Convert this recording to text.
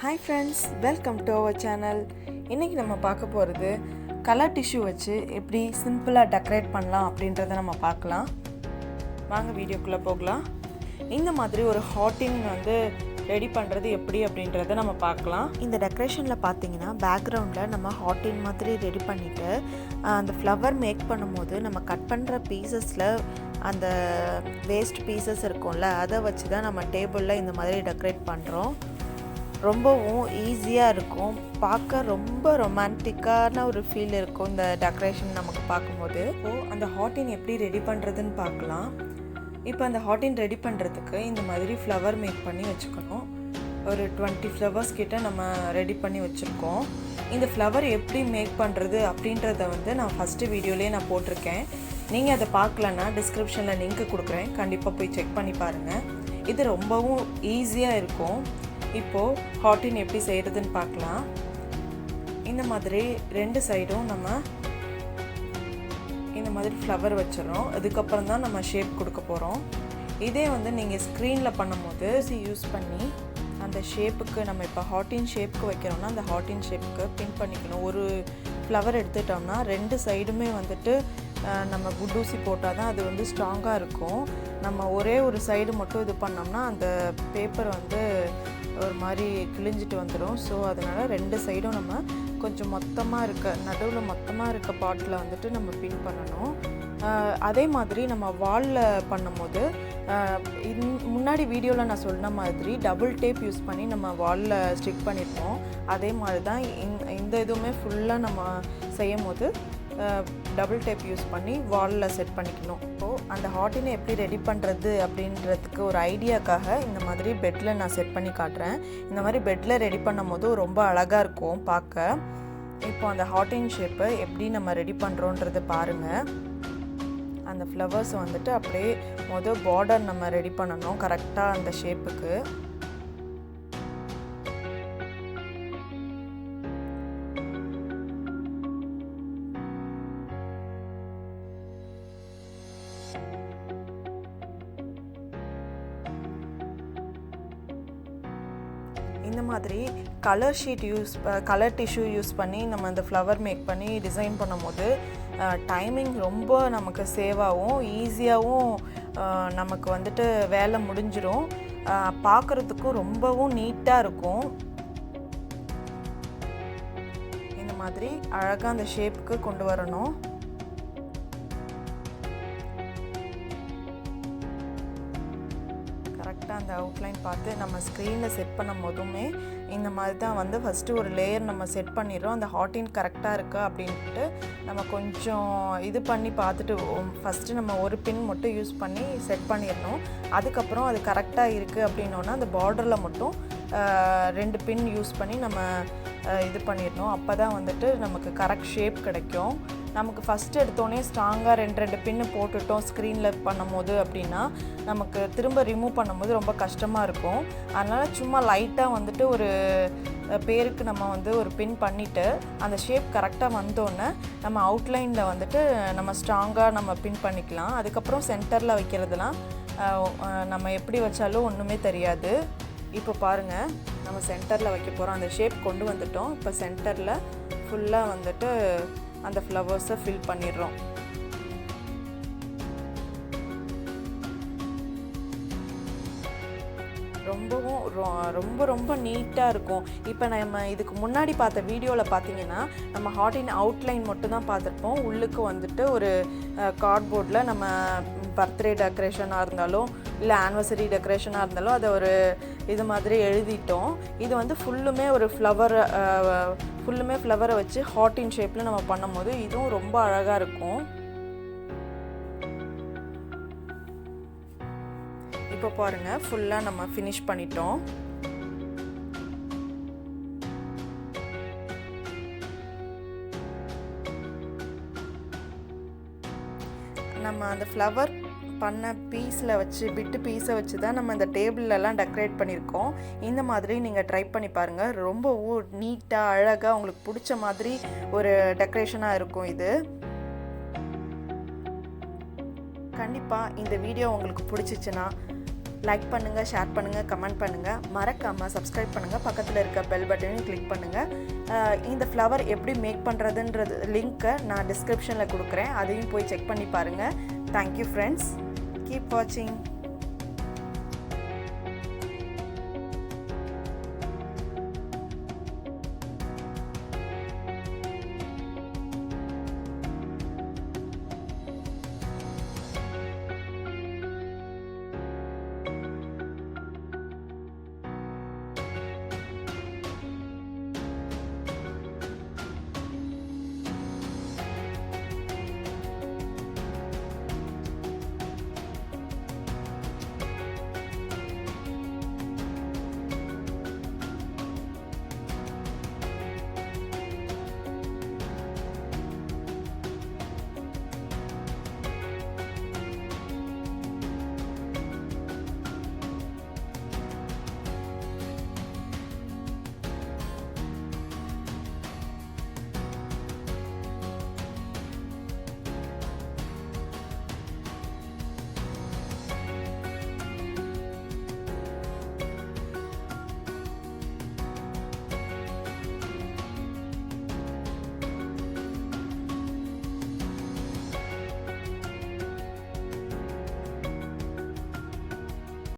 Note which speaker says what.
Speaker 1: Hi friends, welcome to our channel. இன்னைக்கு நம்ம பார்க்க போகிறது கலர் டிஷ்யூ வச்சு எப்படி சிம்பிளாக டெக்கரேட் பண்ணலாம் அப்படின்றத நம்ம பார்க்கலாம். வாங்க வீடியோக்குள்ளே போகலாம். இந்த மாதிரி ஒரு ஹாட்டின் ரெடி பண்ணுறது எப்படி அப்படின்றத நம்ம பார்க்கலாம். இந்த டெக்கரேஷனில் பார்த்தீங்கன்னா பேக்ரவுண்டில் நம்ம ஹாட்டின் மாதிரி ரெடி பண்ணிவிட்டு அந்த ஃப்ளவர் மேக் பண்ணும்போது நம்ம கட் பண்ணுற பீசஸில் அந்த வேஸ்ட் பீசஸ் இருக்கும்ல அதை வச்சு தான் நம்ம டேபிளில் இந்த மாதிரி டெக்கரேட் பண்ணுறோம். ரொம்பவும் ஈஸியாக இருக்கும், பார்க்க ரொம்ப ரொமான்டிக்கான ஒரு ஃபீல் இருக்கும் இந்த டெக்கரேஷன் நமக்கு பார்க்கும்போது. அந்த ஹாட்டின் எப்படி ரெடி பண்ணுறதுன்னு பார்க்கலாம். இப்போ அந்த ஹாட்டின் ரெடி பண்ணுறதுக்கு இந்த மாதிரி ஃப்ளவர் மேக் பண்ணி வச்சுக்கணும். ஒரு 20 ஃப்ளவர்ஸ் கிட்ட நம்ம ரெடி பண்ணி வச்சுருக்கோம். இந்த ஃப்ளவர் எப்படி மேக் பண்ணுறது அப்படின்றத நான் ஃபஸ்ட்டு வீடியோலேயே நான் போட்டிருக்கேன். நீங்கள் அதை பார்க்கலன்னா டிஸ்கிரிப்ஷனில் லிங்க் கொடுக்குறேன், கண்டிப்பாக போய் செக் பண்ணி பாருங்கள். இது ரொம்பவும் ஈஸியாக இருக்கும். இப்போது ஹாட்டின் எப்படி செய்கிறதுன்னு பார்க்கலாம். இந்த மாதிரி 2 சைடும் நம்ம இந்த மாதிரி ஃப்ளவர் வச்சிடறோம். அதுக்கப்புறம் தான் நம்ம ஷேப் கொடுக்க போகிறோம். இதே நீங்கள் ஸ்க்ரீனில் பண்ணும்போது யூஸ் பண்ணி அந்த ஷேப்புக்கு நம்ம இப்போ ஹாட்டின் ஷேப்புக்கு வைக்கிறோம்னா அந்த ஹாட்டின் ஷேப்புக்கு பின் பண்ணிக்கணும். ஒரு ஃப்ளவர் எடுத்துட்டோம்னா 2 சைடுமே நம்ம குட்டூசி போட்டால் தான் அது ஸ்ட்ராங்காக இருக்கும். நம்ம ஒரே ஒரு சைடு மட்டும் இது பண்ணோம்னா அந்த பேப்பர் ஒரு மாதிரி கிழிஞ்சிட்டு வந்துடும். ஸோ அதனால் 2 சைடும் நம்ம கொஞ்சம் நடுவில் மொத்தமாக இருக்க பாட்டில் நம்ம பின் பண்ணணும். அதே மாதிரி நம்ம வாலில் பண்ணும்போது முன்னாடி வீடியோவில் நான் சொன்ன மாதிரி டபுள் டேப் யூஸ் பண்ணி நம்ம வாலில் ஸ்டிக் பண்ணியிருப்போம். அதே மாதிரி தான் இந்த இதுவுமே ஃபுல்லாக நம்ம செய்யும் போது டபுள் டேப் யூஸ் பண்ணி வாலில் செட் பண்ணிக்கணும். இப்போது அந்த ஹாட்டினை எப்படி ரெடி பண்ணுறது அப்படின்றதுக்கு ஒரு ஐடியாக்காக இந்த மாதிரி பெட்டில் நான் செட் பண்ணி காட்டுறேன். இந்த மாதிரி பெட்டில் ரெடி பண்ணும் போது ரொம்ப அழகாக இருக்கும் பார்க்க. இப்போ அந்த ஹாட்டின் ஷேப்பை எப்படி நம்ம ரெடி பண்ணுறோன்றதை பாருங்கள். அந்த ஃப்ளவர்ஸ் அப்படியே பார்டர் நம்ம ரெடி பண்ணணும் கரெக்டாக அந்த ஷேப்புக்கு. இந்த மாதிரி கலர் டிஷ்யூ யூஸ் பண்ணி நம்ம அந்த ஃப்ளவர் மேக் பண்ணி டிசைன் பண்ணும்போது டைமிங் ரொம்ப நமக்கு சேவ் ஆகும், ஈஸியாகவும் நமக்கு வேலை முடிஞ்சிடும். பார்க்குறதுக்கும் ரொம்பவும் நீட்டாக இருக்கும். இந்த மாதிரி அழகாக அந்த ஷேப்புக்கு கொண்டு வரணும். கரெக்டாக அந்த அவுட்லைன் பார்த்து நம்ம ஸ்க்ரீனில் செட் பண்ணும் போதுமே இந்த மாதிரி தான் ஃபஸ்ட்டு ஒரு லேயர் நம்ம செட் பண்ணிடுறோம். அந்த ஹாட்டின் கரெக்டாக இருக்கா அப்படின்ட்டு நம்ம கொஞ்சம் இது பண்ணி பார்த்துட்டு ஃபஸ்ட்டு நம்ம ஒரு பின் மட்டும் யூஸ் பண்ணி செட் பண்ணிடணும். அதுக்கப்புறம் அது கரெக்டாக இருக்குது அப்படின்னோன்னா அந்த பார்டரில் மட்டும் 2 பின் யூஸ் பண்ணி நம்ம இது பண்ணிடணும். அப்போ தான் நமக்கு கரெக்ட் ஷேப் கிடைக்கும். நமக்கு ஃபஸ்ட்டு எடுத்தோடனே ஸ்ட்ராங்காக 2 பின்னு போட்டுட்டோம் ஸ்க்ரீனில் பண்ணும்போது அப்படின்னா நமக்கு திரும்ப ரிமூவ் பண்ணும்போது ரொம்ப கஷ்டமாக இருக்கும். அதனால் சும்மா லைட்டாக ஒரு பேருக்கு நம்ம ஒரு பின் பண்ணிவிட்டு அந்த ஷேப் கரெக்டாக வந்தோடனே நம்ம அவுட்லைனில் நம்ம ஸ்ட்ராங்காக நம்ம பின் பண்ணிக்கலாம். அதுக்கப்புறம் சென்டரில் வைக்கிறதுலாம் நம்ம எப்படி வச்சாலும் ஒன்றுமே தெரியாது. இப்போ பாருங்கள், நம்ம சென்டரில் வைக்க போகிறோம். அந்த ஷேப் கொண்டு வந்துட்டோம். இப்போ சென்டரில் ஃபுல்லாக அந்த ஃப்ளவர்ஸை ஃபில் பண்ணிடுறோம். ரொம்ப நீட்டாக இருக்கும். இப்போ நம்ம இதுக்கு முன்னாடி பார்த்த வீடியோவில் பார்த்தீங்கன்னா நம்ம ஹாட்டின் அவுட்லைன் மட்டும் தான் பார்த்துருப்போம். உள்ளுக்கு ஒரு கார்ட்போர்டில் நம்ம பர்த்டே டெக்கரேஷனாக இருந்தாலும் இல்லை ஆனிவர்சரி டெக்கரேஷனாக இருந்தாலும் அதை ஒரு இது மாதிரி எழுதிட்டோம். இது ஃபுல்லுமே ஒரு ஃப்ளவரை வச்சு ஹாட்டின் ஷேப்பில் நம்ம பண்ணும்போது இதுவும் ரொம்ப அழகாக இருக்கும். இப்போ பாருங்கள், ஃபுல்லாக நம்ம ஃபினிஷ் பண்ணிட்டோம். நம்ம அந்த ஃப்ளவர் பண்ண பிட்டு பீஸை வச்சு தான் நம்ம இந்த டேபிள்லலாம் டெக்கரேட் பண்ணியிருக்கோம். இந்த மாதிரி நீங்கள் ட்ரை பண்ணி பாருங்கள். ரொம்பவும் நீட்டாக அழகாக உங்களுக்கு பிடிச்ச மாதிரி ஒரு டெக்கரேஷனாக இருக்கும் இது. கண்டிப்பாக இந்த வீடியோ உங்களுக்கு பிடிச்சிச்சுன்னா லைக் பண்ணுங்கள், ஷேர் பண்ணுங்கள், கமெண்ட் பண்ணுங்கள். மறக்காமல் சப்ஸ்கிரைப் பண்ணுங்கள். பக்கத்தில் இருக்க பெல் பட்டனையும் கிளிக் பண்ணுங்கள். இந்த ஃப்ளவர் எப்படி மேக் பண்ணுறதுன்றது லிங்க்கை நான் டிஸ்கிரிப்ஷனில் கொடுக்குறேன். அதையும் போய் செக் பண்ணி பாருங்கள். Thank you friends. கீப் வாட்சிங்.